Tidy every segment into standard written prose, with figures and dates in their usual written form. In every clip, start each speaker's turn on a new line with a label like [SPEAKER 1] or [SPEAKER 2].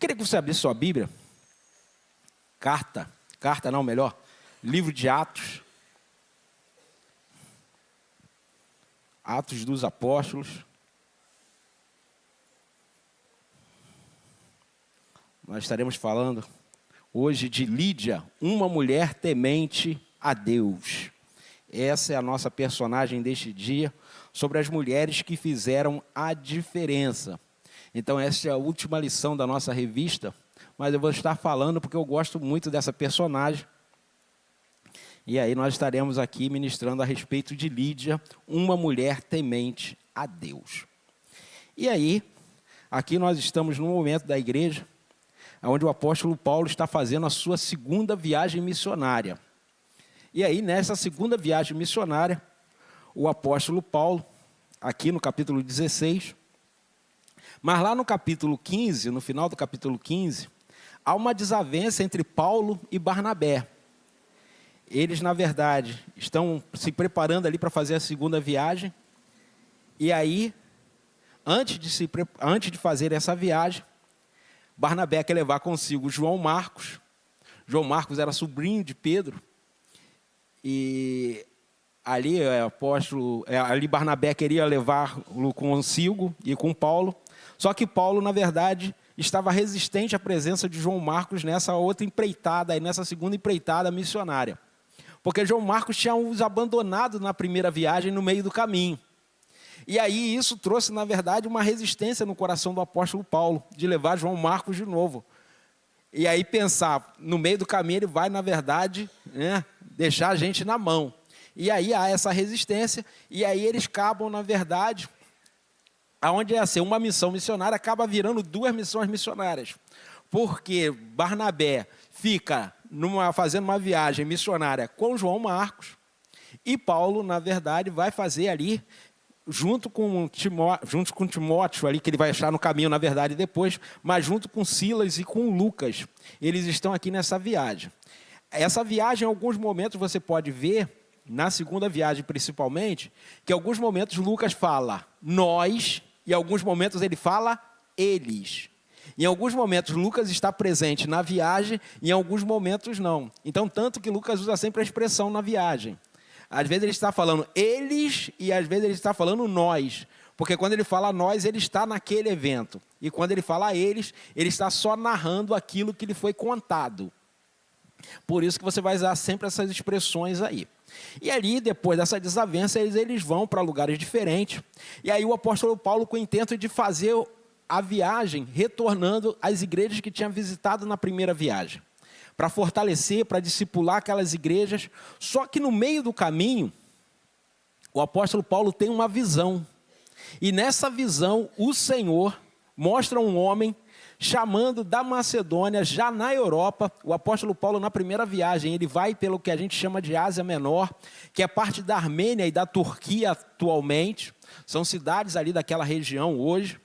[SPEAKER 1] Queria que você abrisse sua Bíblia. Livro de Atos. Atos dos Apóstolos. Nós estaremos falando hoje de Lídia, uma mulher temente a Deus. Essa é a nossa personagem deste dia, sobre as mulheres que fizeram a diferença. Então, essa é a última lição da nossa revista, mas eu vou estar falando porque eu gosto muito dessa personagem. E aí nós estaremos aqui ministrando a respeito de Lídia, uma mulher temente a Deus. E aí, aqui nós estamos num momento da igreja, onde o apóstolo Paulo está fazendo a sua segunda viagem missionária. E aí, nessa segunda viagem missionária, o apóstolo Paulo, aqui no capítulo 16, mas lá no capítulo 15, no final do capítulo 15, há uma desavença entre Paulo e Barnabé. Eles, na verdade, estão se preparando ali para fazer a segunda viagem. E aí, antes de fazer essa viagem, Barnabé quer levar consigo João Marcos. João Marcos era sobrinho de Pedro. E ali, Barnabé queria levá-lo consigo e com Paulo. Só que Paulo, na verdade, estava resistente à presença de João Marcos nessa outra empreitada, nessa segunda empreitada missionária. Porque João Marcos tinha os abandonado na primeira viagem no meio do caminho. E aí isso trouxe, na verdade, uma resistência no coração do apóstolo Paulo, de levar João Marcos de novo. E aí pensar, no meio do caminho ele vai, na verdade, deixar a gente na mão. E aí há essa resistência, e aí eles acabam, na verdade, aonde ia ser uma missão missionária, acaba virando duas missões missionárias. Porque Barnabé fica fazendo uma viagem missionária com João Marcos, e Paulo, na verdade, vai fazer ali, junto com Timóteo, ali, que ele vai achar no caminho, na verdade, depois, mas junto com Silas e com Lucas. Eles estão aqui nessa viagem. Essa viagem, em alguns momentos, você pode ver, na segunda viagem principalmente, que em alguns momentos Lucas fala nós, e em alguns momentos ele fala eles. Em alguns momentos Lucas está presente na viagem, e em alguns momentos não. Então, tanto que Lucas usa sempre a expressão na viagem. Às vezes ele está falando eles, e às vezes ele está falando nós. Porque quando ele fala nós, ele está naquele evento. E quando ele fala eles, ele está só narrando aquilo que lhe foi contado. Por isso que você vai usar sempre essas expressões aí. E ali, depois dessa desavença, eles vão para lugares diferentes. E aí o apóstolo Paulo, com o intento de fazer a viagem, retornando às igrejas que tinha visitado na primeira viagem, para fortalecer, para discipular aquelas igrejas. Só que no meio do caminho, o apóstolo Paulo tem uma visão. E nessa visão, o Senhor mostra um homem chamando da Macedônia, já na Europa. O apóstolo Paulo, na primeira viagem, ele vai pelo que a gente chama de Ásia Menor, que é parte da Armênia e da Turquia atualmente. São cidades ali daquela região hoje.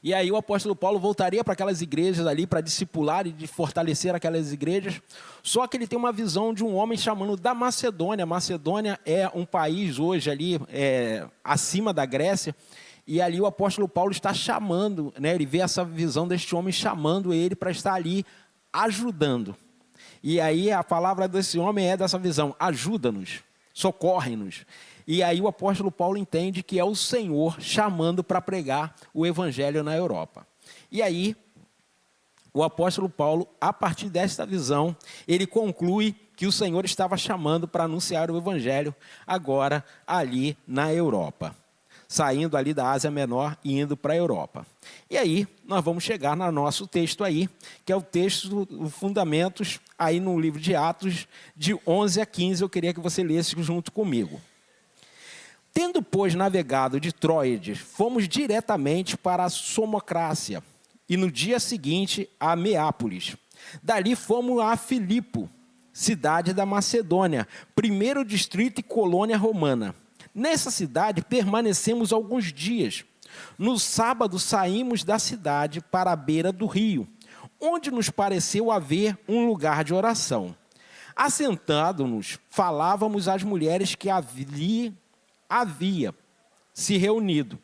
[SPEAKER 1] E aí o apóstolo Paulo voltaria para aquelas igrejas ali, para discipular e de fortalecer aquelas igrejas. Só que ele tem uma visão de um homem chamando da Macedônia. A Macedônia é um país hoje ali acima da Grécia. E ali o apóstolo Paulo está chamando, ele vê essa visão deste homem chamando ele para estar ali ajudando. E aí a palavra desse homem é dessa visão: ajuda-nos, socorre-nos. E aí o apóstolo Paulo entende que é o Senhor chamando para pregar o evangelho na Europa. E aí o apóstolo Paulo, a partir desta visão, ele conclui que o Senhor estava chamando para anunciar o evangelho agora ali na Europa, saindo ali da Ásia Menor e indo para a Europa. E aí nós vamos chegar no nosso texto aí, que é o texto dos fundamentos, aí no livro de Atos, de 11 a 15, eu queria que você lesse junto comigo. Tendo, pois, navegado de Troade, fomos diretamente para a Samocrácia, e no dia seguinte a Meápolis. Dali fomos a Filipo, cidade da Macedônia, primeiro distrito e colônia romana. Nessa cidade permanecemos alguns dias. No sábado saímos da cidade para a beira do rio, onde nos pareceu haver um lugar de oração. Assentados-nos, falávamos às mulheres que havia se reunido.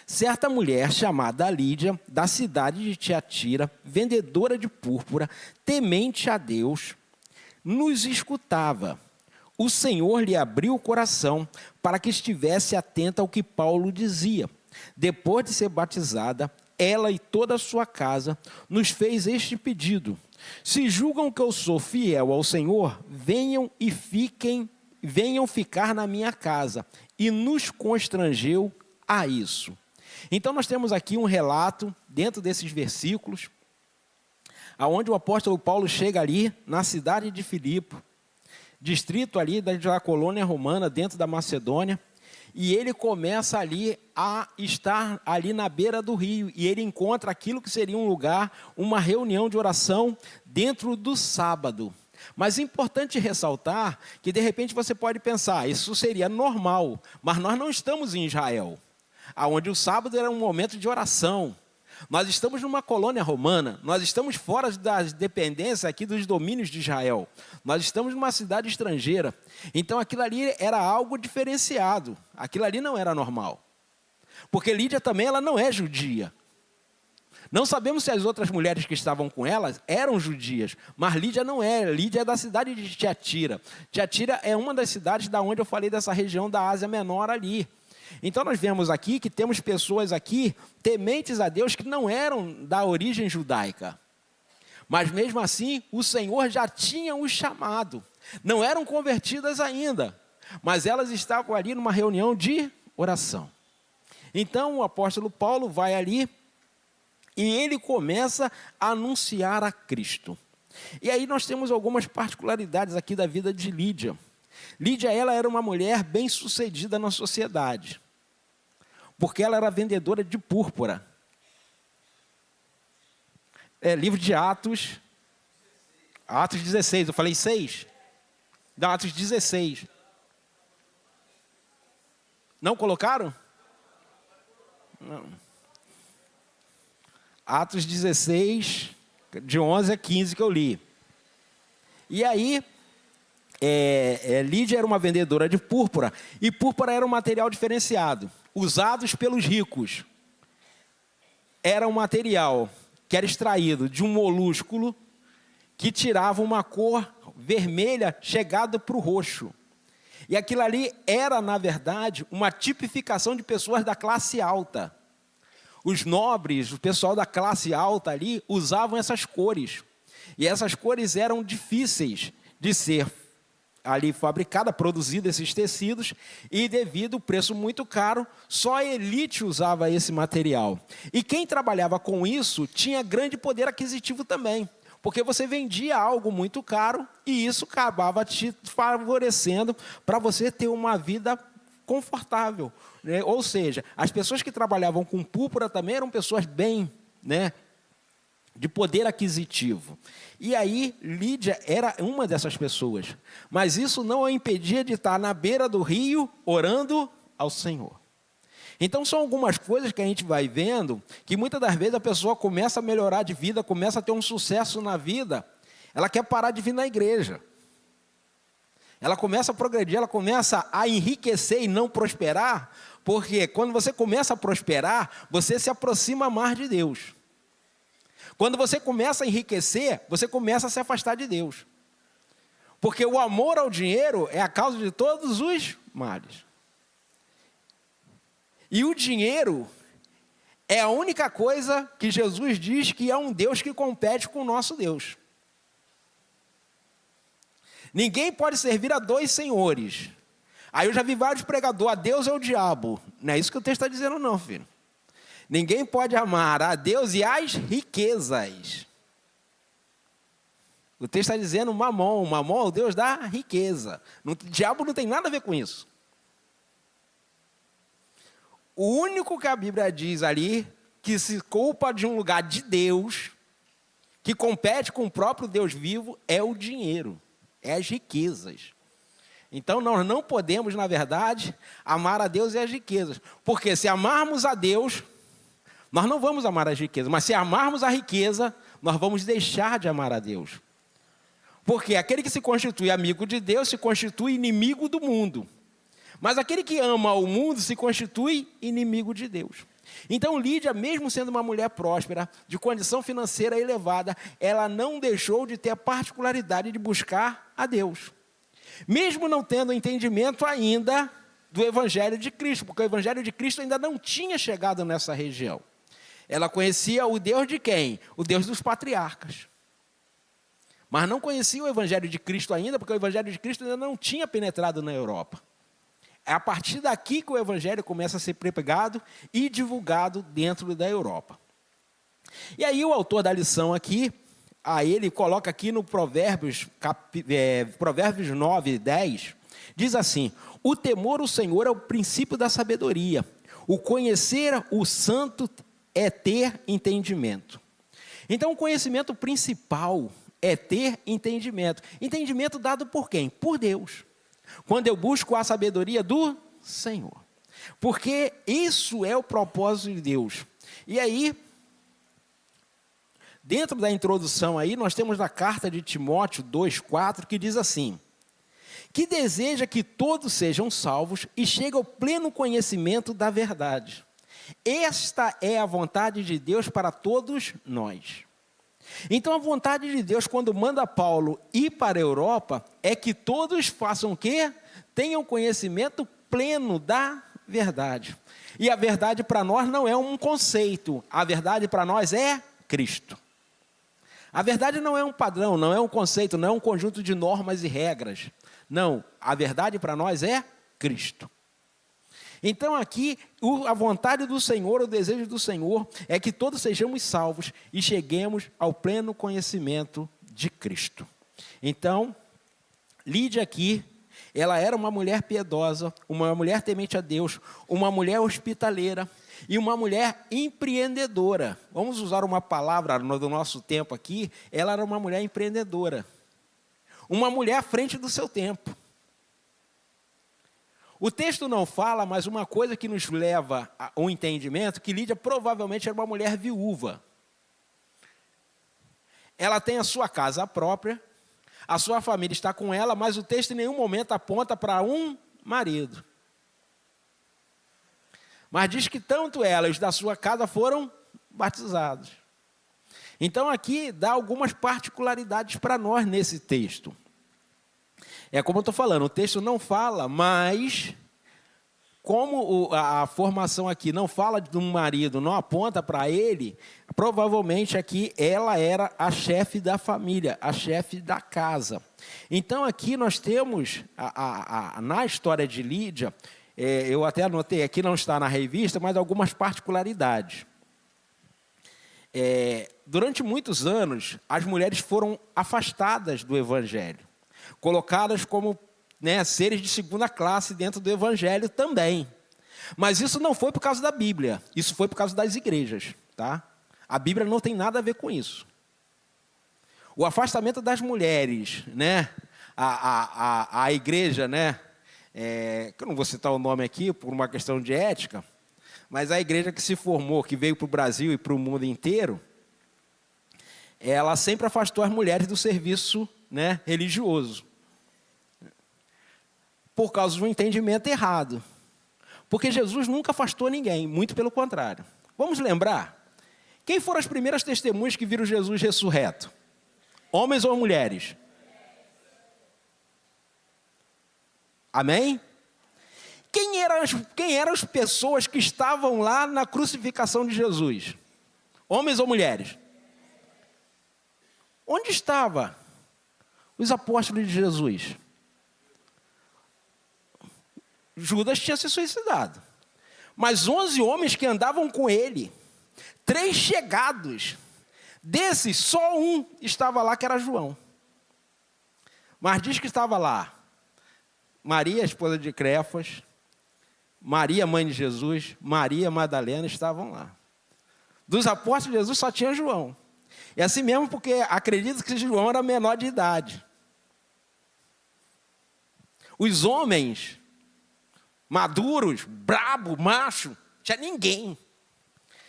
[SPEAKER 1] certa mulher chamada Lídia, da cidade de Tiatira, vendedora de púrpura, temente a Deus, nos escutava. O Senhor lhe abriu o coração para que estivesse atenta ao que Paulo dizia. Depois de ser batizada, ela e toda a sua casa nos fez este pedido: se julgam que eu sou fiel ao Senhor, venham ficar na minha casa. E nos constrangeu a isso. Então nós temos aqui um relato dentro desses versículos, aonde o apóstolo Paulo chega ali na cidade de Filipe, distrito ali da colônia romana, dentro da Macedônia, e ele começa ali a estar ali na beira do rio, e ele encontra aquilo que seria um lugar, uma reunião de oração dentro do sábado. Mas é importante ressaltar que de repente você pode pensar, isso seria normal, mas nós não estamos em Israel, onde o sábado era um momento de oração. Nós estamos numa colônia romana, nós estamos fora das dependências aqui dos domínios de Israel. Nós estamos numa cidade estrangeira. Então aquilo ali era algo diferenciado, aquilo ali não era normal. Porque Lídia também ela não é judia. Não sabemos se as outras mulheres que estavam com elas eram judias, mas Lídia não é. Lídia é da cidade de Tiatira. Tiatira é uma das cidades da onde eu falei dessa região da Ásia Menor ali. Então nós vemos aqui que temos pessoas aqui tementes a Deus que não eram da origem judaica. Mas mesmo assim o Senhor já tinha os chamado. Não eram convertidas ainda, mas elas estavam ali numa reunião de oração. Então o apóstolo Paulo vai ali e ele começa a anunciar a Cristo. E aí nós temos algumas particularidades aqui da vida de Lídia. Lídia, ela era uma mulher bem-sucedida na sociedade, porque ela era vendedora de púrpura. Livro de Atos 16, eu falei 6? Não, Atos 16. Não colocaram? Não. Atos 16, de 11 a 15 que eu li. E aí, Lídia era uma vendedora de púrpura, e púrpura era um material diferenciado, usados pelos ricos. Era um material que era extraído de um molúsculo que tirava uma cor vermelha chegada para o roxo. E aquilo ali era, na verdade, uma tipificação de pessoas da classe alta. Os nobres, o pessoal da classe alta ali, usavam essas cores. E essas cores eram difíceis de ser ali fabricada, produzida esses tecidos, e devido ao preço muito caro, só a elite usava esse material. E quem trabalhava com isso tinha grande poder aquisitivo também, porque você vendia algo muito caro e isso acabava te favorecendo para você ter uma vida confortável, né? Ou seja, as pessoas que trabalhavam com púrpura também eram pessoas bem, né, de poder aquisitivo. E aí, Lídia era uma dessas pessoas. Mas isso não a impedia de estar na beira do rio, orando ao Senhor. Então, são algumas coisas que a gente vai vendo, que muitas das vezes a pessoa começa a melhorar de vida, começa a ter um sucesso na vida, ela quer parar de vir na igreja. Ela começa a progredir, ela começa a enriquecer e não prosperar, porque quando você começa a prosperar, você se aproxima mais de Deus. Quando você começa a enriquecer, você começa a se afastar de Deus. Porque o amor ao dinheiro é a causa de todos os males. E o dinheiro é a única coisa que Jesus diz que é um Deus que compete com o nosso Deus. Ninguém pode servir a dois senhores. Aí eu já vi vários pregadores, a Deus é o diabo. Não é isso que o texto está dizendo não, filho. Ninguém pode amar a Deus e as riquezas. O texto está dizendo mamon. Mamon é o Deus da riqueza. O diabo não tem nada a ver com isso. O único que a Bíblia diz ali, que se culpa de um lugar de Deus, que compete com o próprio Deus vivo, é o dinheiro, é as riquezas. Então nós não podemos, na verdade, amar a Deus e as riquezas. Porque se amarmos a Deus, nós não vamos amar as riquezas. Mas se amarmos a riqueza, nós vamos deixar de amar a Deus. Porque aquele que se constitui amigo de Deus, se constitui inimigo do mundo. Mas aquele que ama o mundo, se constitui inimigo de Deus. Então Lídia, mesmo sendo uma mulher próspera, de condição financeira elevada, ela não deixou de ter a particularidade de buscar a Deus. Mesmo não tendo entendimento ainda do Evangelho de Cristo, porque o Evangelho de Cristo ainda não tinha chegado nessa região. Ela conhecia o Deus de quem? O Deus dos patriarcas. Mas não conhecia o Evangelho de Cristo ainda, porque o Evangelho de Cristo ainda não tinha penetrado na Europa. É a partir daqui que o Evangelho começa a ser pregado e divulgado dentro da Europa. E aí o autor da lição aqui, ele coloca aqui no Provérbios 9, 10, diz assim: o temor ao Senhor é o princípio da sabedoria, o conhecer o santo é ter entendimento. Então o conhecimento principal é ter entendimento. Entendimento dado por quem? Por Deus. Quando eu busco a sabedoria do Senhor. Porque isso é o propósito de Deus. E aí, dentro da introdução aí, nós temos na carta de Timóteo 2,4, que diz assim: que deseja que todos sejam salvos e cheguem ao pleno conhecimento da verdade. Esta é a vontade de Deus para todos nós. Então a vontade de Deus, quando manda Paulo ir para a Europa, é que todos façam o quê? Tenham conhecimento pleno da verdade. E a verdade para nós não é um conceito, a verdade para nós é Cristo. A verdade não é um padrão, não é um conceito, não é um conjunto de normas e regras. Não, a verdade para nós é Cristo. Então aqui, a vontade do Senhor, o desejo do Senhor, é que todos sejamos salvos e cheguemos ao pleno conhecimento de Cristo. Então, Lídia aqui, ela era uma mulher piedosa, uma mulher temente a Deus, uma mulher hospitaleira e uma mulher empreendedora. Vamos usar uma palavra do nosso tempo aqui, ela era uma mulher empreendedora. Uma mulher à frente do seu tempo. O texto não fala, mas uma coisa que nos leva ao entendimento, que Lídia provavelmente era uma mulher viúva. Ela tem a sua casa própria, a sua família está com ela, mas o texto em nenhum momento aponta para um marido. Mas diz que tanto ela e os da sua casa foram batizados. Então aqui dá algumas particularidades para nós nesse texto. É como eu estou falando, o texto não fala, mas como a formação aqui não fala de um marido, não aponta para ele, provavelmente aqui ela era a chefe da família, a chefe da casa. Então aqui nós temos, na história de Lídia, eu até anotei aqui, não está na revista, mas algumas particularidades. Durante muitos anos, as mulheres foram afastadas do Evangelho, colocadas como seres de segunda classe dentro do Evangelho também. Mas isso não foi por causa da Bíblia, isso foi por causa das igrejas. Tá? A Bíblia não tem nada a ver com isso. O afastamento das mulheres, a igreja, que eu não vou citar o nome aqui por uma questão de ética, mas a igreja que se formou, que veio para o Brasil e para o mundo inteiro, ela sempre afastou as mulheres do serviço religioso. Por causa de um entendimento errado. Porque Jesus nunca afastou ninguém, muito pelo contrário. Vamos lembrar? Quem foram as primeiras testemunhas que viram Jesus ressurreto? Homens ou mulheres? Amém? Quem eram as pessoas que estavam lá na crucificação de Jesus? Homens ou mulheres? Onde estavam os apóstolos de Jesus? Judas tinha se suicidado. Mas 11 homens que andavam com ele, 3 chegados. Desses, só um estava lá, que era João. Mas diz que estava lá Maria, esposa de Cleofas, Maria, mãe de Jesus, Maria Madalena estavam lá. Dos apóstolos de Jesus só tinha João. E assim mesmo porque acredito que João era menor de idade. Os homens maduros, brabo, macho, tinha ninguém.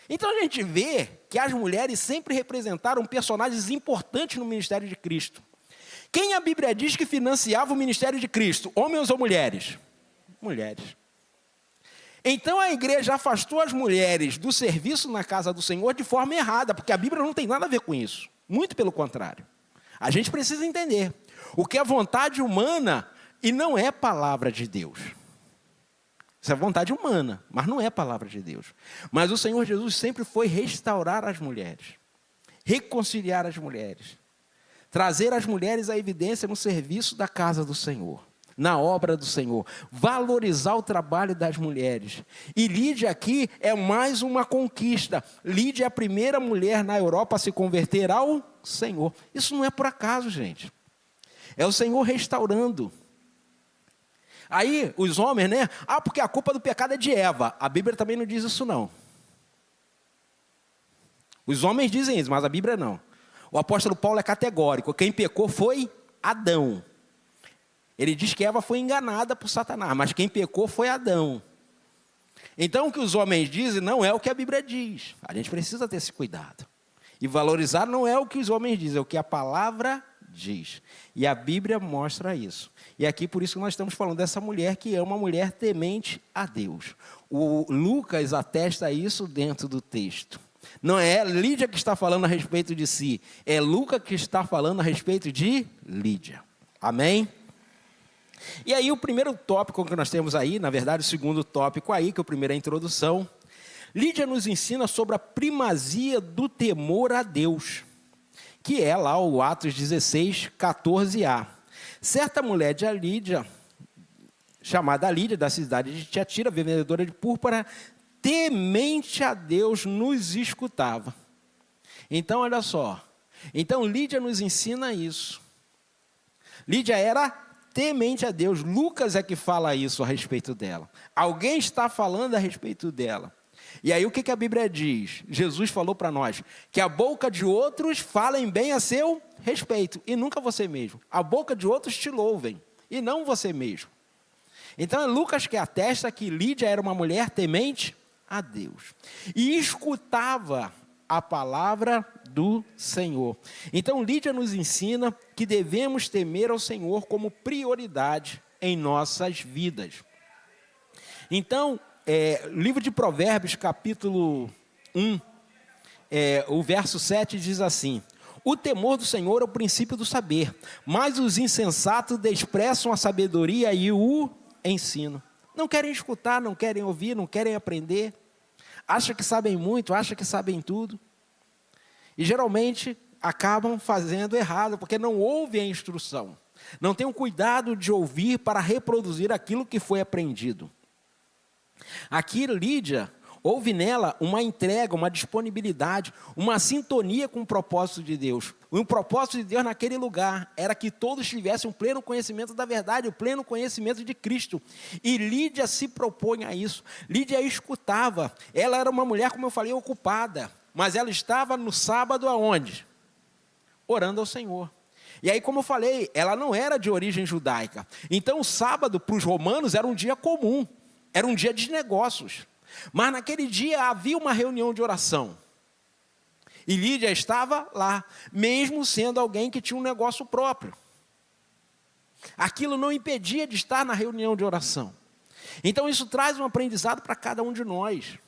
[SPEAKER 1] Então a gente vê que as mulheres sempre representaram personagens importantes no ministério de Cristo. Quem a Bíblia diz que financiava o ministério de Cristo? Homens ou mulheres? Mulheres. Então a igreja afastou as mulheres do serviço na casa do Senhor de forma errada, porque a Bíblia não tem nada a ver com isso. Muito pelo contrário. A gente precisa entender o que é vontade humana e não é palavra de Deus. Isso é vontade humana, mas não é palavra de Deus. Mas o Senhor Jesus sempre foi restaurar as mulheres, reconciliar as mulheres, trazer as mulheres à evidência no serviço da casa do Senhor, na obra do Senhor, valorizar o trabalho das mulheres. E Lídia aqui é mais uma conquista. Lídia é a primeira mulher na Europa a se converter ao Senhor. Isso não é por acaso, gente. É o Senhor restaurando. Aí, os homens, né? Porque a culpa do pecado é de Eva. A Bíblia também não diz isso, não. Os homens dizem isso, mas a Bíblia não. O apóstolo Paulo é categórico. Quem pecou foi Adão. Ele diz que Eva foi enganada por Satanás, mas quem pecou foi Adão. Então, o que os homens dizem não é o que a Bíblia diz. A gente precisa ter esse cuidado. E valorizar não é o que os homens dizem, é o que a palavra diz. E a Bíblia mostra isso. E aqui, por isso que nós estamos falando dessa mulher que é uma mulher temente a Deus. O Lucas atesta isso dentro do texto. Não é Lídia que está falando a respeito de si, é Lucas que está falando a respeito de Lídia. Amém? E aí o primeiro tópico que nós temos aí, na verdade o segundo tópico aí, que o primeiro é a introdução, Lídia nos ensina sobre a primazia do temor a Deus, que é lá o Atos 16, 14a. Certa mulher de Lídia, chamada Lídia, da cidade de Tiatira, vendedora de púrpura, temente a Deus, nos escutava. Então, olha só. Então, Lídia nos ensina isso. Lídia era temente a Deus. Lucas é que fala isso a respeito dela. Alguém está falando a respeito dela. E aí, o que a Bíblia diz? Jesus falou para nós que a boca de outros falem bem a seu respeito, e nunca você mesmo. A boca de outros te louvem, e não você mesmo. Então, é Lucas que atesta que Lídia era uma mulher temente a Deus. E escutava a palavra do Senhor. Então, Lídia nos ensina que devemos temer ao Senhor como prioridade em nossas vidas. Então, livro de Provérbios, capítulo 1, o verso 7 diz assim: o temor do Senhor é o princípio do saber, mas os insensatos desprezam a sabedoria e o ensino. Não querem escutar, não querem ouvir, não querem aprender. Acham que sabem muito, acham que sabem tudo. E geralmente acabam fazendo errado, porque não ouvem a instrução. Não têm o cuidado de ouvir para reproduzir aquilo que foi aprendido. Aqui Lídia, houve nela uma entrega, uma disponibilidade, uma sintonia com o propósito de Deus. O propósito de Deus naquele lugar era que todos tivessem um pleno conhecimento da verdade, o pleno conhecimento de Cristo. E Lídia se propõe a isso. Lídia escutava. Ela era uma mulher, como eu falei, ocupada. Mas ela estava no sábado aonde? Orando ao Senhor. E aí, como eu falei, ela não era de origem judaica. Então, o sábado, para os romanos, era um dia comum. Era um dia de negócios. Mas naquele dia havia uma reunião de oração. E Lídia estava lá, mesmo sendo alguém que tinha um negócio próprio. Aquilo não impedia de estar na reunião de oração. Então isso traz um aprendizado para cada um de nós.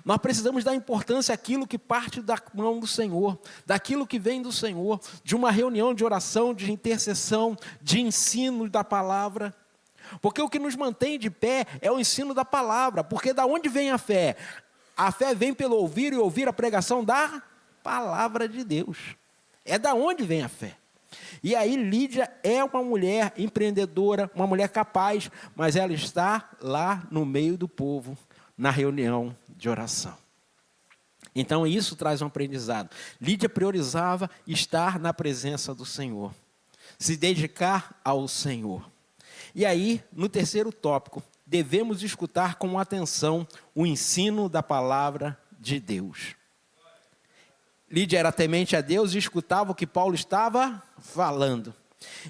[SPEAKER 1] Nós precisamos dar importância àquilo que parte da mão do Senhor, daquilo que vem do Senhor, de uma reunião de oração, de intercessão, de ensino da palavra. Porque o que nos mantém de pé é o ensino da palavra. Porque da onde vem a fé? A fé vem pelo ouvir e ouvir a pregação da palavra de Deus. É da onde vem a fé. E aí Lídia é uma mulher empreendedora, uma mulher capaz, mas ela está lá no meio do povo, na reunião de oração. Então isso traz um aprendizado. Lídia priorizava estar na presença do Senhor, se dedicar ao Senhor. E aí, no terceiro tópico, devemos escutar com atenção o ensino da palavra de Deus. Lídia era temente a Deus e escutava o que Paulo estava falando.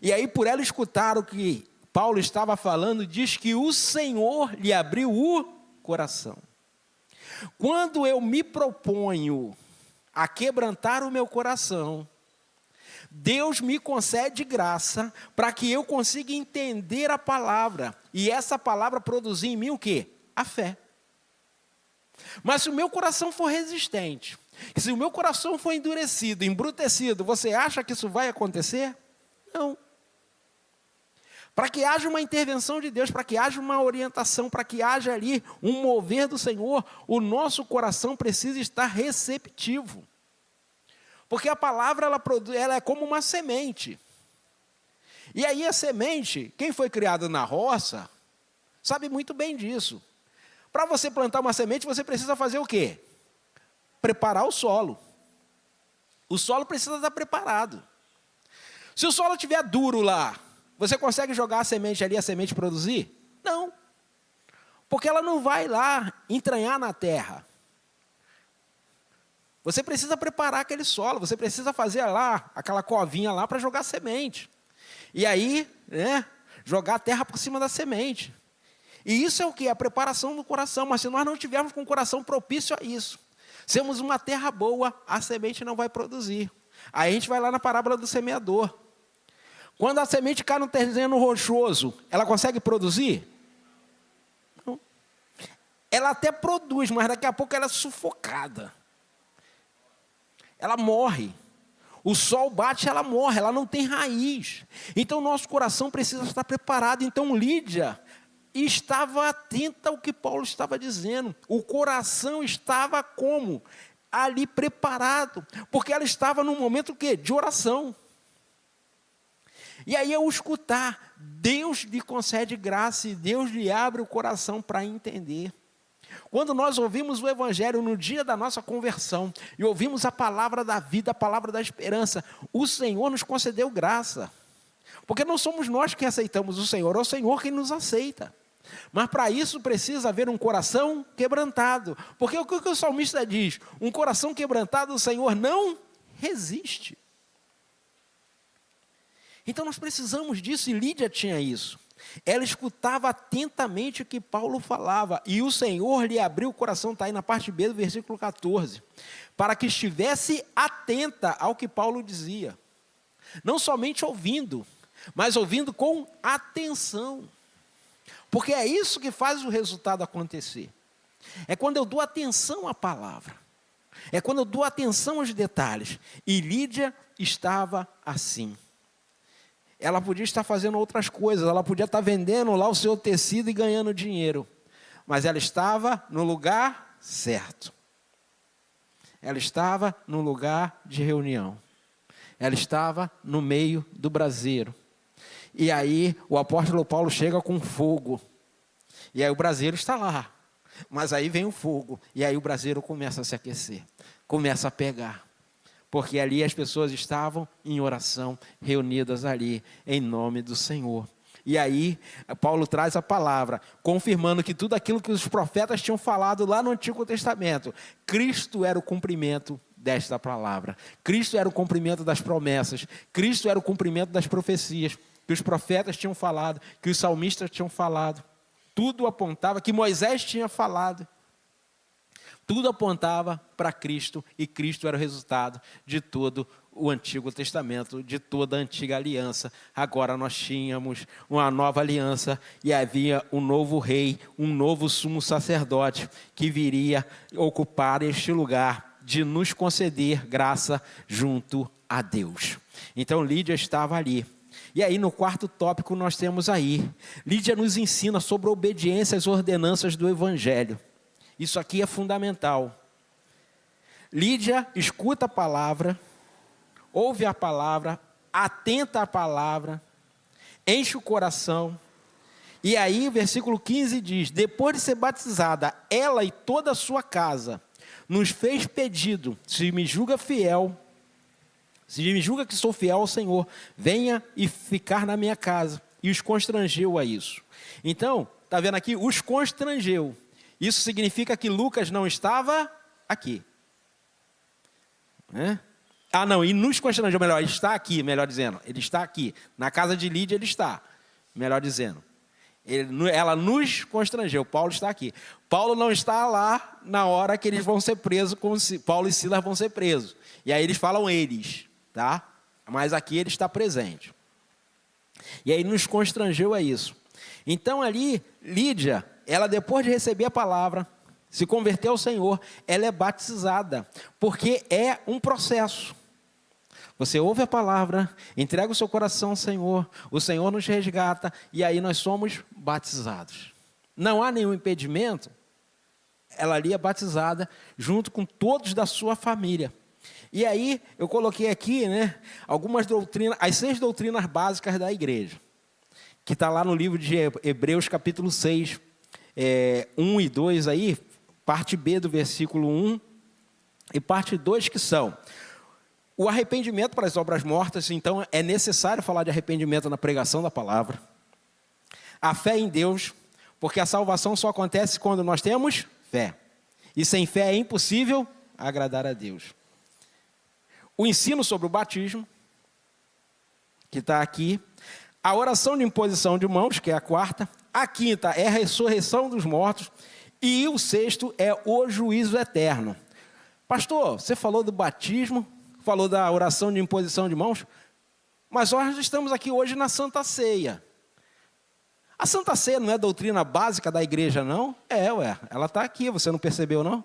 [SPEAKER 1] E aí, por ela escutar o que Paulo estava falando, diz que o Senhor lhe abriu o coração. Quando eu me proponho a quebrantar o meu coração, Deus me concede graça para que eu consiga entender a palavra. E essa palavra produzir em mim o quê? A fé. Mas se o meu coração for resistente, se o meu coração for endurecido, embrutecido, você acha que isso vai acontecer? Não. Para que haja uma intervenção de Deus, para que haja uma orientação, para que haja ali um mover do Senhor, o nosso coração precisa estar receptivo. Porque a palavra, ela é como uma semente. E aí a semente, quem foi criado na roça, sabe muito bem disso. Para você plantar uma semente, você precisa fazer o quê? Preparar o solo. O solo precisa estar preparado. Se o solo estiver duro lá, você consegue jogar a semente ali, a semente produzir? Não. Porque ela não vai lá entranhar na terra. Você precisa preparar aquele solo, você precisa fazer lá, aquela covinha lá para jogar semente. E aí, jogar a terra por cima da semente. E isso é o quê? A preparação do coração. Mas se nós não tivermos com o coração propício a isso, sermos uma terra boa, a semente não vai produzir. Aí a gente vai lá na parábola do semeador. Quando a semente cai no terreno rochoso, ela consegue produzir? Não. Ela até produz, mas daqui a pouco ela é sufocada. Ela morre. O sol bate, ela morre, ela não tem raiz. Então, nosso coração precisa estar preparado. Então, Lídia estava atenta ao que Paulo estava dizendo. O coração estava como? Ali preparado. Porque ela estava num momento o quê? De oração. E aí, ao escutar, Deus lhe concede graça e Deus lhe abre o coração para entender. Quando nós ouvimos o Evangelho no dia da nossa conversão e ouvimos a palavra da vida, a palavra da esperança, o Senhor nos concedeu graça. Porque não somos nós que aceitamos o Senhor, é o Senhor quem nos aceita. Mas para isso precisa haver um coração quebrantado. Porque o que o salmista diz? Um coração quebrantado o Senhor não resiste. Então nós precisamos disso, e Lídia tinha isso. Ela escutava atentamente o que Paulo falava, e o Senhor lhe abriu o coração, está aí na parte B do versículo 14, para que estivesse atenta ao que Paulo dizia. Não somente ouvindo, mas ouvindo com atenção. Porque é isso que faz o resultado acontecer. É quando eu dou atenção à palavra. É quando eu dou atenção aos detalhes. E Lídia estava assim. Ela podia estar fazendo outras coisas, ela podia estar vendendo lá o seu tecido e ganhando dinheiro. Mas ela estava no lugar certo. Ela estava no lugar de reunião. Ela estava no meio do braseiro. E aí o apóstolo Paulo chega com fogo. E aí o braseiro está lá. Mas aí vem o fogo. E aí o braseiro começa a se aquecer. Começa a pegar. Porque ali as pessoas estavam em oração, reunidas ali, em nome do Senhor. E aí, Paulo traz a palavra, confirmando que tudo aquilo que os profetas tinham falado lá no Antigo Testamento, Cristo era o cumprimento desta palavra. Cristo era o cumprimento das promessas. Cristo era o cumprimento das profecias que os profetas tinham falado, que os salmistas tinham falado. Tudo apontava, que Moisés tinha falado. Tudo apontava para Cristo, e Cristo era o resultado de todo o Antigo Testamento, de toda a antiga aliança. Agora nós tínhamos uma nova aliança e havia um novo rei, um novo sumo sacerdote que viria ocupar este lugar de nos conceder graça junto a Deus. Então Lídia estava ali. E aí no quarto tópico nós temos aí, Lídia nos ensina sobre a obediência às ordenanças do Evangelho. Isso aqui é fundamental. Lídia escuta a palavra, ouve a palavra, atenta à palavra, enche o coração. E aí o versículo 15 diz, depois de ser batizada, ela e toda a sua casa nos fez pedido, se me julga fiel, se me julga que sou fiel ao Senhor, venha e ficar na minha casa. E os constrangeu a isso. Então, está vendo aqui? Os constrangeu. Isso significa que Lucas não estava aqui. E nos constrangeu, melhor, ele está aqui, melhor dizendo. Ele está aqui. Na casa de Lídia ele está, melhor dizendo. Ela nos constrangeu, Paulo está aqui. Paulo não está lá na hora que eles vão ser presos, como Paulo e Silas vão ser presos. E aí eles falam eles, tá? Mas aqui ele está presente. E aí nos constrangeu a isso. Então ali, Lídia, ela depois de receber a palavra, se converter ao Senhor, ela é batizada, porque é um processo. Você ouve a palavra, entrega o seu coração ao Senhor, o Senhor nos resgata, e aí nós somos batizados. Não há nenhum impedimento, ela ali é batizada, junto com todos da sua família. E aí, eu coloquei aqui, algumas doutrinas, as 6 doutrinas básicas da igreja, que está lá no livro de Hebreus, capítulo 6, 1 e 2 aí, parte B do versículo 1 e parte 2, que são o arrependimento para as obras mortas. Então é necessário falar de arrependimento na pregação da palavra. A fé em Deus, porque a salvação só acontece quando nós temos fé. E sem fé é impossível agradar a Deus. O ensino sobre o batismo, que está aqui. A oração de imposição de mãos, que é a 4ª. A 5ª é a ressurreição dos mortos. E o 6º é o juízo eterno. Pastor, você falou do batismo, falou da oração de imposição de mãos, mas nós estamos aqui hoje na Santa Ceia. A Santa Ceia não é doutrina básica da igreja, não? Ela está aqui, você não percebeu, não?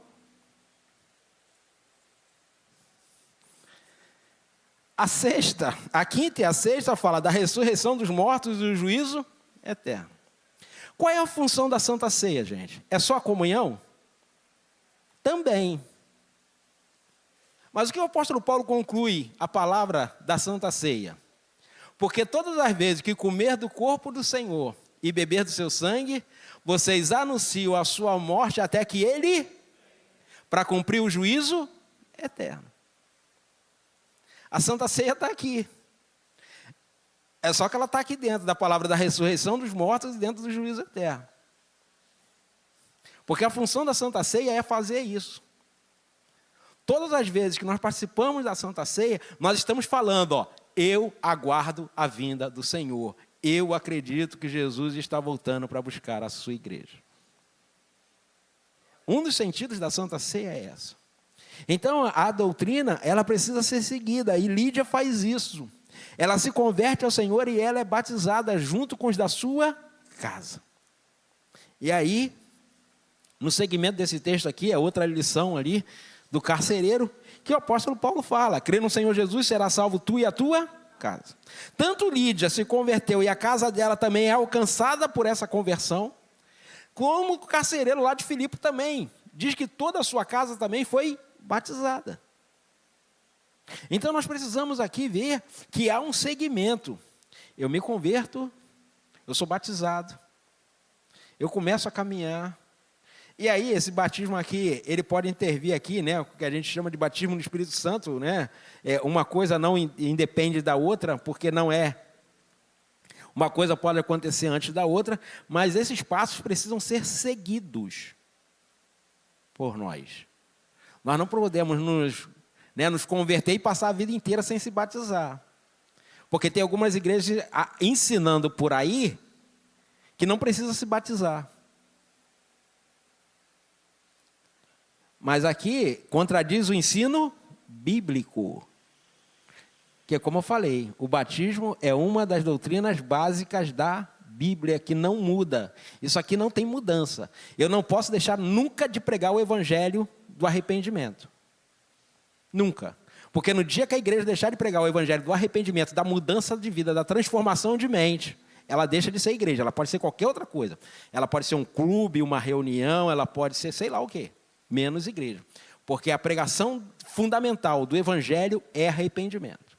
[SPEAKER 1] A 6ª, a 5ª e a 6ª fala da ressurreição dos mortos e do juízo eterno. Qual é a função da Santa Ceia, gente? É só a comunhão? Também. Mas o que o apóstolo Paulo conclui a palavra da Santa Ceia? Porque todas as vezes que comer do corpo do Senhor e beber do seu sangue, vocês anunciam a sua morte até que ele, para cumprir o juízo eterno. A Santa Ceia está aqui. É só que ela está aqui dentro da palavra da ressurreição dos mortos e dentro do juízo eterno. Porque a função da Santa Ceia é fazer isso. Todas as vezes que nós participamos da Santa Ceia, nós estamos falando, eu aguardo a vinda do Senhor. Eu acredito que Jesus está voltando para buscar a sua igreja. Um dos sentidos da Santa Ceia é essa. Então, a doutrina, ela precisa ser seguida, e Lídia faz isso. Ela se converte ao Senhor e ela é batizada junto com os da sua casa. E aí, no segmento desse texto aqui, é outra lição ali do carcereiro, que o apóstolo Paulo fala: crê no Senhor Jesus, será salvo tu e a tua casa. Tanto Lídia se converteu e a casa dela também é alcançada por essa conversão, como o carcereiro lá de Filipe também. Diz que toda a sua casa também foi batizada. Então nós precisamos aqui ver que há um segmento. Eu me converto, eu sou batizado, eu começo a caminhar. E aí esse batismo aqui, ele pode intervir aqui, o que a gente chama de batismo no Espírito Santo, uma coisa não independe da outra, porque não é. Uma coisa pode acontecer antes da outra, mas esses passos precisam ser seguidos por nós. Nós não podemos nos converter e passar a vida inteira sem se batizar. Porque tem algumas igrejas ensinando por aí que não precisa se batizar. Mas aqui contradiz o ensino bíblico. Que, como eu falei, o batismo é uma das doutrinas básicas da Bíblia que não muda. Isso aqui não tem mudança. Eu não posso deixar nunca de pregar o evangelho do arrependimento. Nunca. Porque no dia que a igreja deixar de pregar o evangelho do arrependimento, da mudança de vida, da transformação de mente, ela deixa de ser igreja. Ela pode ser qualquer outra coisa. Ela pode ser um clube, uma reunião, ela pode ser sei lá o quê. Menos igreja. Porque a pregação fundamental do evangelho é arrependimento.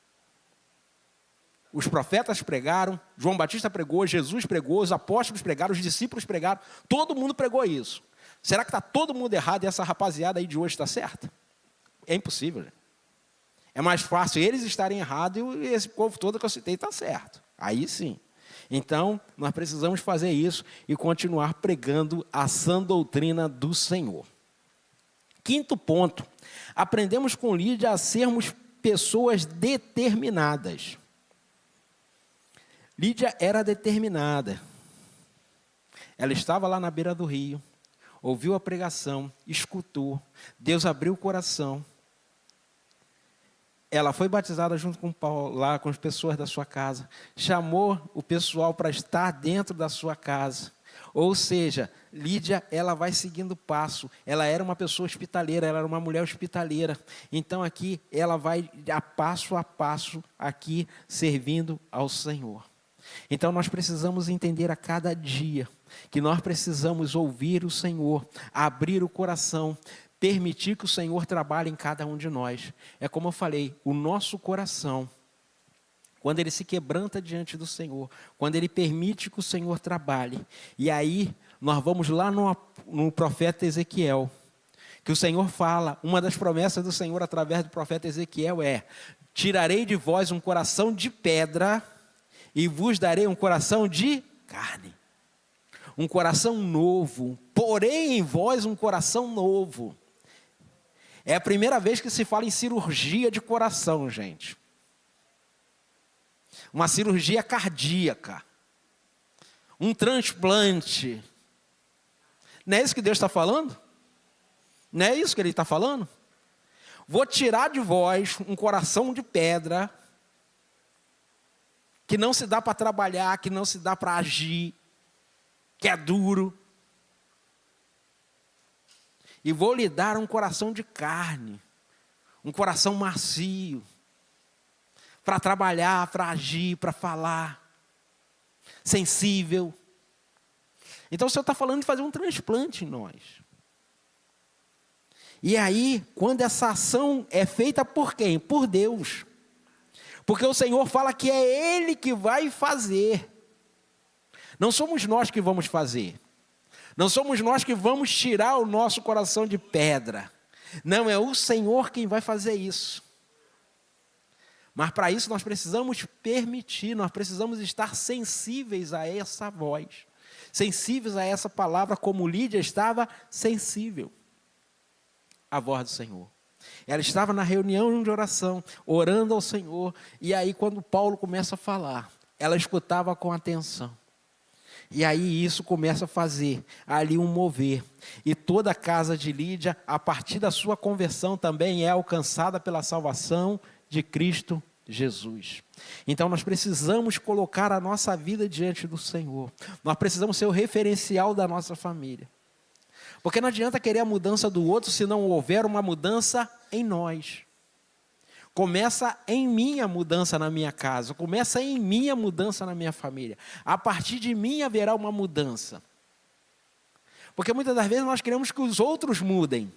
[SPEAKER 1] Os profetas pregaram, João Batista pregou, Jesus pregou, os apóstolos pregaram, os discípulos pregaram, todo mundo pregou isso. Será que está todo mundo errado e essa rapaziada aí de hoje está certa? É impossível. Gente. É mais fácil eles estarem errados e esse povo todo que eu citei está certo. Aí sim. Então, nós precisamos fazer isso e continuar pregando a sã doutrina do Senhor. Quinto ponto, aprendemos com Lídia a sermos pessoas determinadas. Lídia era determinada. Ela estava lá na beira do rio, ouviu a pregação, escutou, Deus abriu o coração. Ela foi batizada junto com Paulo, lá com as pessoas da sua casa, chamou o pessoal para estar dentro da sua casa. Ou seja, Lídia, ela vai seguindo o passo. Ela era uma pessoa hospitaleira, ela era uma mulher hospitaleira. Então aqui, ela vai a passo aqui, servindo ao Senhor. Então nós precisamos entender a cada dia que nós precisamos ouvir o Senhor, abrir o coração, permitir que o Senhor trabalhe em cada um de nós. É como eu falei, o nosso coração, quando ele se quebranta diante do Senhor, quando ele permite que o Senhor trabalhe, e aí nós vamos lá no profeta Ezequiel, que o Senhor fala, uma das promessas do Senhor através do profeta Ezequiel é: tirarei de vós um coração de pedra e vos darei um coração de carne. Um coração novo, porém em vós um coração novo. É a primeira vez que se fala em cirurgia de coração, gente. Uma cirurgia cardíaca. Um transplante. Não é isso que Deus está falando? Não é isso que Ele está falando? Vou tirar de vós um coração de pedra, que não se dá para trabalhar, que não se dá para agir, que é duro. E vou lhe dar um coração de carne, um coração macio, para trabalhar, para agir, para falar, sensível. Então o Senhor está falando de fazer um transplante em nós. E aí, quando essa ação é feita por quem? Por Deus. Porque o Senhor fala que é Ele que vai fazer. Não somos nós que vamos fazer. Não somos nós que vamos tirar o nosso coração de pedra. Não, é o Senhor quem vai fazer isso. Mas para isso nós precisamos permitir, nós precisamos estar sensíveis a essa voz. Sensíveis a essa palavra, como Lídia estava sensível à voz do Senhor. Ela estava na reunião de oração, orando ao Senhor. E aí quando Paulo começa a falar, ela escutava com atenção. E aí isso começa a fazer ali um mover. E toda a casa de Lídia, a partir da sua conversão, também é alcançada pela salvação de Cristo Jesus. Então nós precisamos colocar a nossa vida diante do Senhor. Nós precisamos ser o referencial da nossa família. Porque não adianta querer a mudança do outro se não houver uma mudança em nós. Começa em mim a mudança na minha casa, começa em mim a mudança na minha família. A partir de mim haverá uma mudança. Porque muitas das vezes nós queremos que os outros mudem,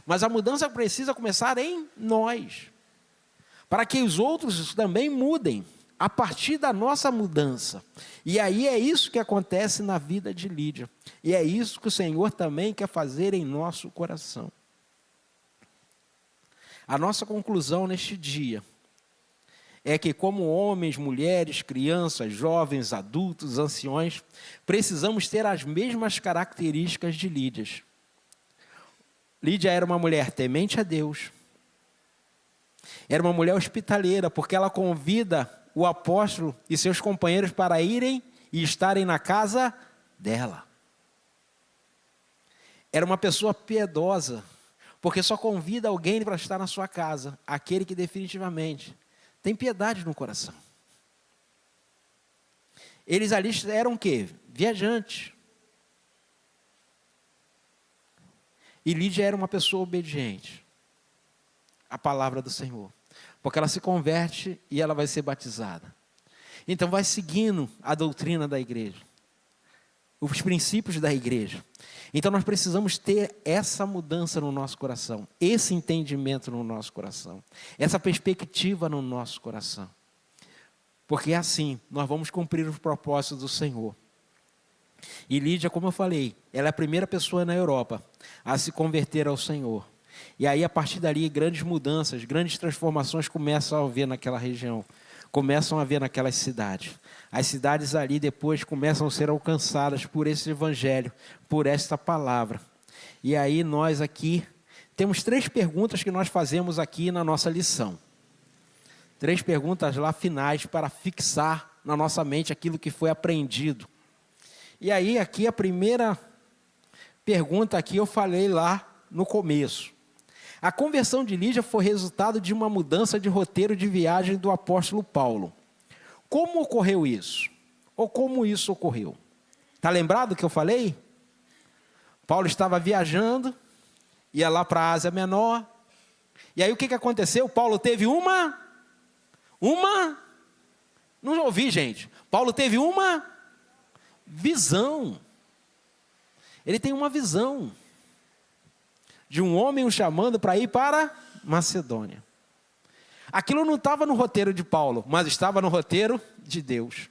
[SPEAKER 1] mas a mudança precisa começar em nós, para que os outros também mudem, a partir da nossa mudança. E aí é isso que acontece na vida de Lídia, e é isso que o Senhor também quer fazer em nosso coração. A nossa conclusão neste dia é que, como homens, mulheres, crianças, jovens, adultos, anciões, precisamos ter as mesmas características de Lídia. Lídia era uma mulher temente a Deus, era uma mulher hospitaleira, porque ela convida o apóstolo e seus companheiros para irem e estarem na casa dela. Era uma pessoa piedosa, porque só convida alguém para estar na sua casa, aquele que definitivamente tem piedade no coração. Eles ali eram o quê? Viajantes. E Lídia era uma pessoa obediente à palavra do Senhor, porque ela se converte e ela vai ser batizada. Então vai seguindo a doutrina da igreja, os princípios da igreja. Então nós precisamos ter essa mudança no nosso coração, esse entendimento no nosso coração, essa perspectiva no nosso coração. Porque assim nós vamos cumprir os propósitos do Senhor. E Lídia, como eu falei, ela é a primeira pessoa na Europa a se converter ao Senhor. E aí a partir dali grandes mudanças, grandes transformações começam a haver naquela região, começam a haver naquelas cidades. As cidades ali depois começam a ser alcançadas por esse evangelho, por esta palavra. E aí nós aqui temos 3 perguntas que nós fazemos aqui na nossa lição. 3 perguntas lá finais para fixar na nossa mente aquilo que foi aprendido. E aí aqui a primeira pergunta aqui eu falei lá no começo. A conversão de Lídia foi resultado de uma mudança de roteiro de viagem do apóstolo Paulo. Como ocorreu isso? Ou como isso ocorreu? Está lembrado do que eu falei? Paulo estava viajando, ia lá para a Ásia Menor. E aí o que aconteceu? Paulo teve não ouvi, gente. Paulo teve uma visão. Ele tem uma visão de um homem o chamando para ir para Macedônia. Aquilo não estava no roteiro de Paulo, mas estava no roteiro de Deus.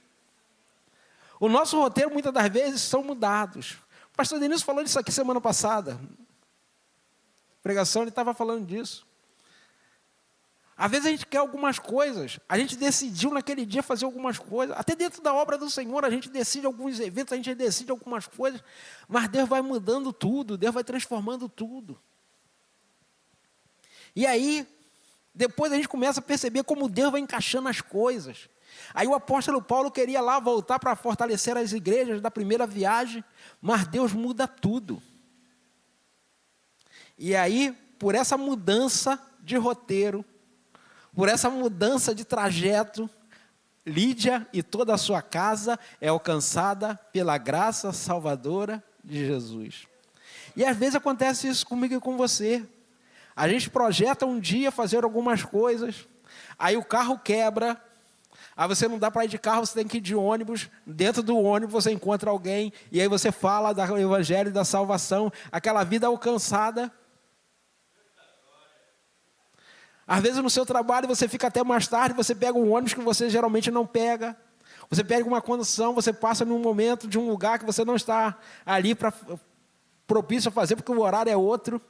[SPEAKER 1] O nosso roteiro muitas das vezes são mudados. O pastor Denilson falou disso aqui semana passada. Pregação, ele estava falando disso. Às vezes a gente quer algumas coisas, a gente decidiu naquele dia fazer algumas coisas, até dentro da obra do Senhor a gente decide alguns eventos, a gente decide algumas coisas, mas Deus vai mudando tudo, Deus vai transformando tudo. E aí, depois a gente começa a perceber como Deus vai encaixando as coisas. Aí o apóstolo Paulo queria lá voltar para fortalecer as igrejas da primeira viagem, mas Deus muda tudo. E aí, por essa mudança de roteiro, por essa mudança de trajeto, Lídia e toda a sua casa é alcançada pela graça salvadora de Jesus. E às vezes acontece isso comigo e com você. A gente projeta um dia fazer algumas coisas, aí o carro quebra, aí você não dá para ir de carro, você tem que ir de ônibus, dentro do ônibus você encontra alguém, e aí você fala do evangelho da salvação, aquela vida alcançada. Às vezes no seu trabalho você fica até mais tarde, você pega um ônibus que você geralmente não pega. Você pega uma condução, você passa num momento de um lugar que você não está ali propício a fazer, porque o horário é outro.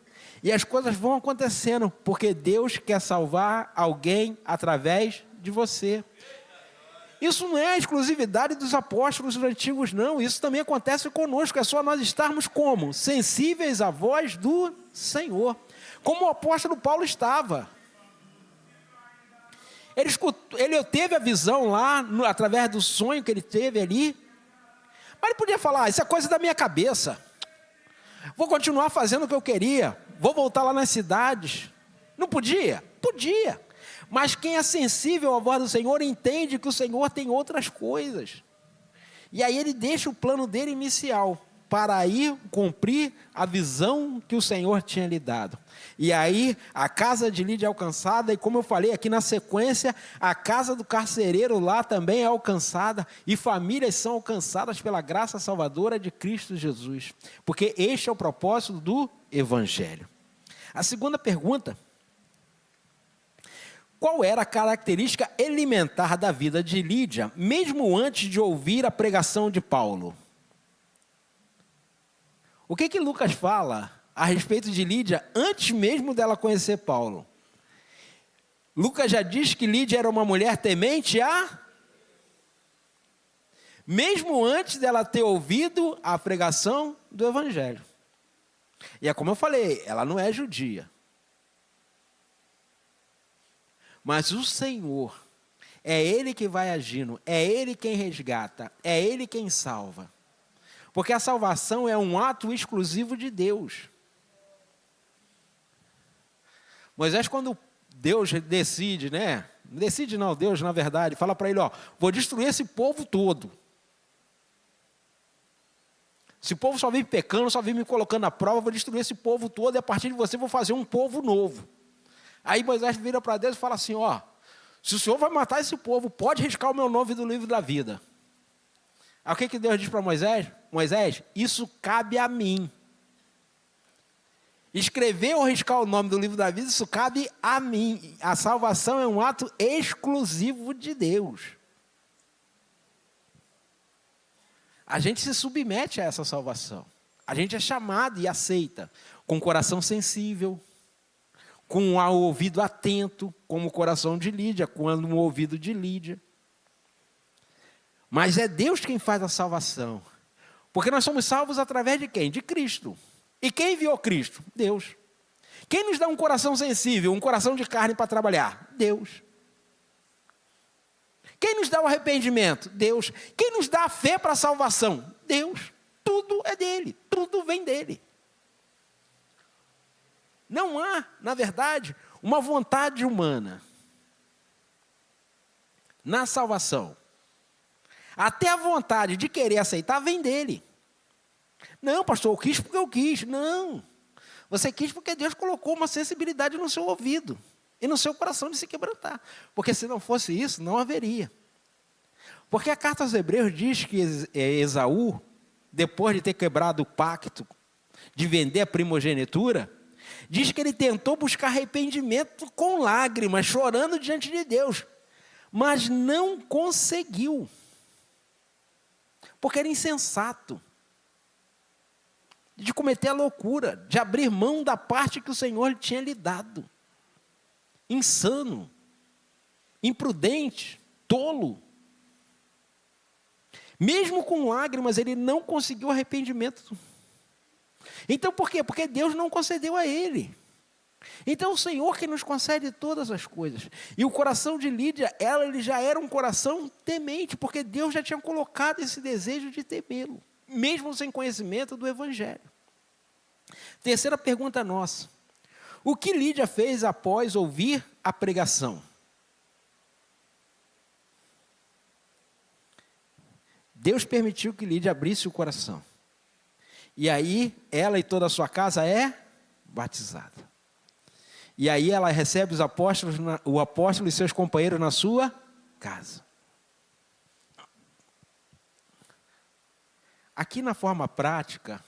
[SPEAKER 1] E as coisas vão acontecendo, porque Deus quer salvar alguém através de você. Isso não é a exclusividade dos apóstolos antigos, não. Isso também acontece conosco, é só nós estarmos como? Sensíveis à voz do Senhor. Como o apóstolo Paulo estava. Ele teve a visão lá, através do sonho que ele teve ali. Mas ele podia falar, isso é coisa da minha cabeça. Vou continuar fazendo o que eu queria. Vou voltar lá nas cidades. Não podia? Podia. Mas quem é sensível à voz do Senhor entende que o Senhor tem outras coisas. E aí ele deixa o plano dele inicial para ir cumprir a visão que o Senhor tinha lhe dado. E aí a casa de Lídia é alcançada, e como eu falei aqui na sequência, a casa do carcereiro lá também é alcançada, e famílias são alcançadas pela graça salvadora de Cristo Jesus, porque este é o propósito do Evangelho. A segunda pergunta: qual era a característica elementar da vida de Lídia, mesmo antes de ouvir a pregação de Paulo? O que Lucas fala a respeito de Lídia antes mesmo dela conhecer Paulo? Lucas já diz que Lídia era uma mulher temente mesmo antes dela ter ouvido a pregação do Evangelho. E é como eu falei, ela não é judia. Mas o Senhor, é Ele que vai agindo, é Ele quem resgata, é Ele quem salva. Porque a salvação é um ato exclusivo de Deus. Moisés, quando Deus decide, né? Decide não, Deus na verdade, fala para ele, vou destruir esse povo todo. Esse povo só vive pecando, só vive me colocando na prova, vou destruir esse povo todo e a partir de você vou fazer um povo novo. Aí Moisés vira para Deus e fala assim, se o Senhor vai matar esse povo, pode riscar o meu nome do livro da vida. Aí o que Deus diz para Moisés? Moisés, isso cabe a mim. Escrever ou riscar o nome do livro da vida, isso cabe a mim. A salvação é um ato exclusivo de Deus. A gente se submete a essa salvação. A gente é chamado e aceita com o coração sensível, com o ouvido atento, como o coração de Lídia, quando o ouvido de Lídia. Mas é Deus quem faz a salvação. Porque nós somos salvos através de quem? De Cristo. E quem enviou Cristo? Deus. Quem nos dá um coração sensível, um coração de carne para trabalhar? Deus. Quem nos dá o arrependimento? Deus. Quem nos dá a fé para a salvação? Deus. Tudo é dele, tudo vem dele. Não há, na verdade, uma vontade humana na salvação. Até a vontade de querer aceitar vem dele. Não, pastor, eu quis porque eu quis. Não. Você quis porque Deus colocou uma sensibilidade no seu ouvido e no seu coração de se quebrantar. Porque se não fosse isso, não haveria. Porque a carta aos Hebreus diz que Esaú, depois de ter quebrado o pacto de vender a primogenitura, diz que ele tentou buscar arrependimento com lágrimas, chorando diante de Deus, mas não conseguiu, porque era insensato, de cometer a loucura, de abrir mão da parte que o Senhor tinha lhe dado. Insano, imprudente, tolo. Mesmo com lágrimas, ele não conseguiu arrependimento. Então por quê? Porque Deus não concedeu a ele. Então o Senhor que nos concede todas as coisas. E o coração de Lídia, ele já era um coração temente, porque Deus já tinha colocado esse desejo de temê-lo, mesmo sem conhecimento do Evangelho. Terceira pergunta nossa: o que Lídia fez após ouvir a pregação? Deus permitiu que Lídia abrisse o coração. E aí, ela e toda a sua casa é batizada. E aí ela recebe os apóstolos, o apóstolo e seus companheiros na sua casa. Aqui na forma prática,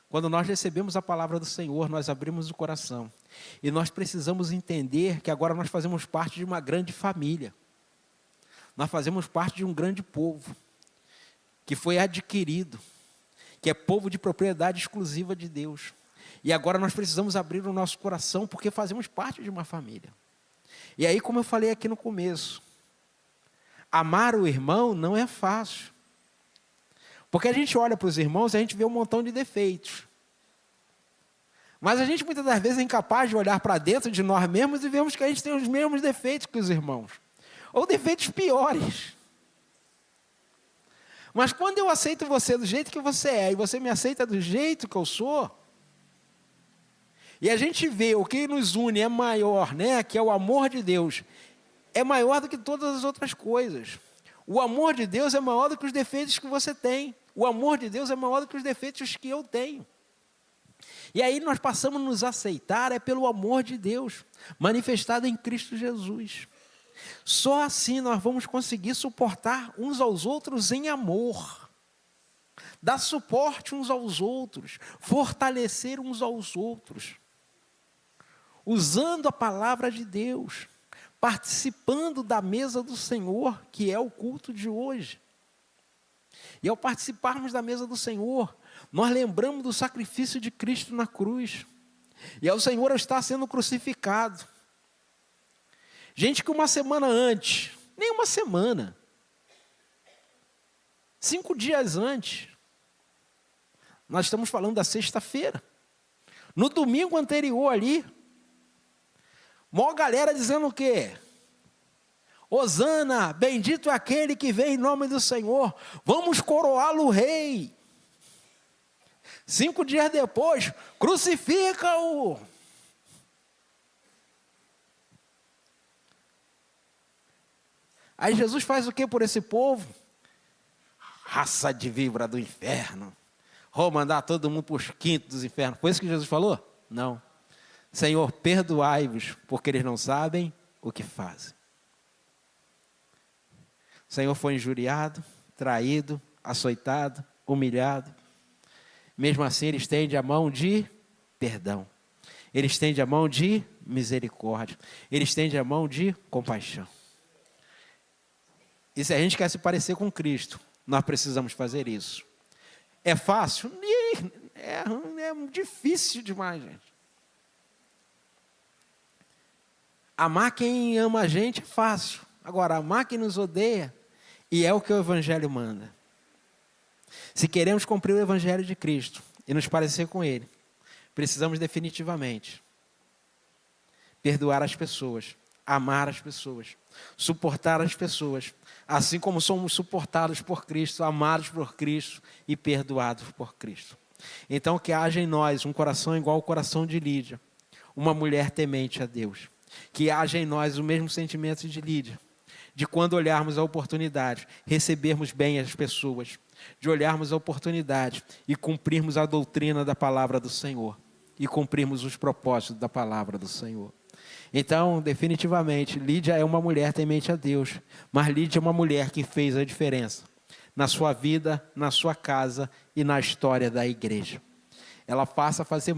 [SPEAKER 1] quando nós recebemos a palavra do Senhor, nós abrimos o coração. E nós precisamos entender que agora nós fazemos parte de uma grande família. Nós fazemos parte de um grande povo, que foi adquirido, que é povo de propriedade exclusiva de Deus. E agora nós precisamos abrir o nosso coração, porque fazemos parte de uma família. E aí, como eu falei aqui no começo, amar o irmão não é fácil. Porque a gente olha para os irmãos e a gente vê um montão de defeitos. Mas a gente muitas das vezes é incapaz de olhar para dentro de nós mesmos e vemos que a gente tem os mesmos defeitos que os irmãos. Ou defeitos piores. Mas quando eu aceito você do jeito que você é, e você me aceita do jeito que eu sou, e a gente vê o que nos une é maior, né, que é o amor de Deus, é maior do que todas as outras coisas. O amor de Deus é maior do que os defeitos que você tem. O amor de Deus é maior do que os defeitos que eu tenho. E aí nós passamos a nos aceitar pelo amor de Deus, manifestado em Cristo Jesus. Só assim nós vamos conseguir suportar uns aos outros em amor, dar suporte uns aos outros, fortalecer uns aos outros, usando a palavra de Deus, participando da mesa do Senhor, que é o culto de hoje. E ao participarmos da mesa do Senhor, nós lembramos do sacrifício de Cristo na cruz, e ao Senhor está sendo crucificado. Gente que uma semana antes, nem uma semana, 5 dias antes, nós estamos falando da sexta-feira, no domingo anterior ali, maior galera dizendo o quê? Hosana, bendito é aquele que vem em nome do Senhor, vamos coroá-lo rei. 5 dias depois, crucifica-o. Aí Jesus faz o que por esse povo? Raça de víbora do inferno. Vou mandar todo mundo para os quintos dos infernos. Foi isso que Jesus falou? Não. Senhor, perdoai-vos, porque eles não sabem o que fazem. O Senhor foi injuriado, traído, açoitado, humilhado. Mesmo assim, Ele estende a mão de perdão. Ele estende a mão de misericórdia. Ele estende a mão de compaixão. E se a gente quer se parecer com Cristo, nós precisamos fazer isso. É fácil? É difícil demais, gente. Amar quem ama a gente é fácil. Agora, amar quem nos odeia, e é o que o Evangelho manda. Se queremos cumprir o Evangelho de Cristo e nos parecer com Ele, precisamos definitivamente perdoar as pessoas, amar as pessoas, suportar as pessoas, assim como somos suportados por Cristo, amados por Cristo e perdoados por Cristo. Então, que haja em nós um coração igual ao coração de Lídia, uma mulher temente a Deus. Que haja em nós o mesmo sentimento de Lídia, de quando olharmos a oportunidade, recebermos bem as pessoas, de olharmos a oportunidade e cumprirmos a doutrina da palavra do Senhor, e cumprirmos os propósitos da palavra do Senhor. Então, definitivamente, Lídia é uma mulher temente a Deus, mas Lídia é uma mulher que fez a diferença na sua vida, na sua casa e na história da igreja. Ela passa a fazer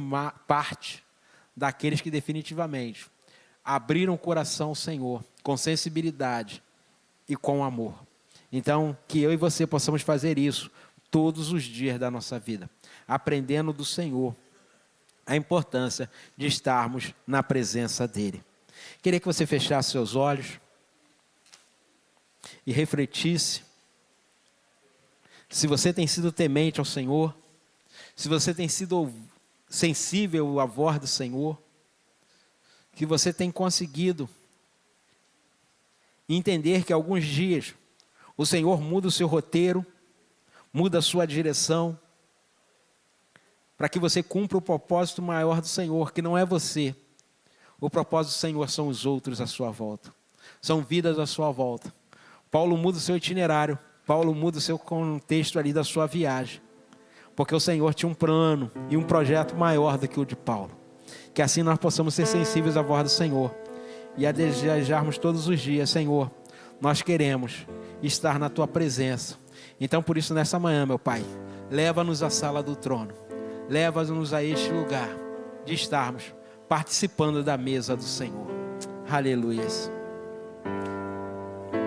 [SPEAKER 1] parte daqueles que definitivamente abriram o coração ao Senhor com sensibilidade e com amor. Então, que eu e você possamos fazer isso todos os dias da nossa vida, aprendendo do Senhor a importância de estarmos na presença dEle. Queria que você fechasse seus olhos e refletisse se você tem sido temente ao Senhor, se você tem sido sensível à voz do Senhor, que você tem conseguido entender que alguns dias o Senhor muda o seu roteiro, muda a sua direção, para que você cumpra o propósito maior do Senhor, que não é você. O propósito do Senhor são os outros à sua volta, são vidas à sua volta. Paulo muda o seu itinerário, Paulo muda o seu contexto ali da sua viagem, porque o Senhor tinha um plano e um projeto maior do que o de Paulo. Que assim nós possamos ser sensíveis à voz do Senhor e a desejarmos todos os dias: Senhor, nós queremos estar na Tua presença. Então, por isso, nessa manhã, meu Pai, leva-nos à sala do trono, leva-nos a este lugar de estarmos participando da mesa do Senhor. Aleluia.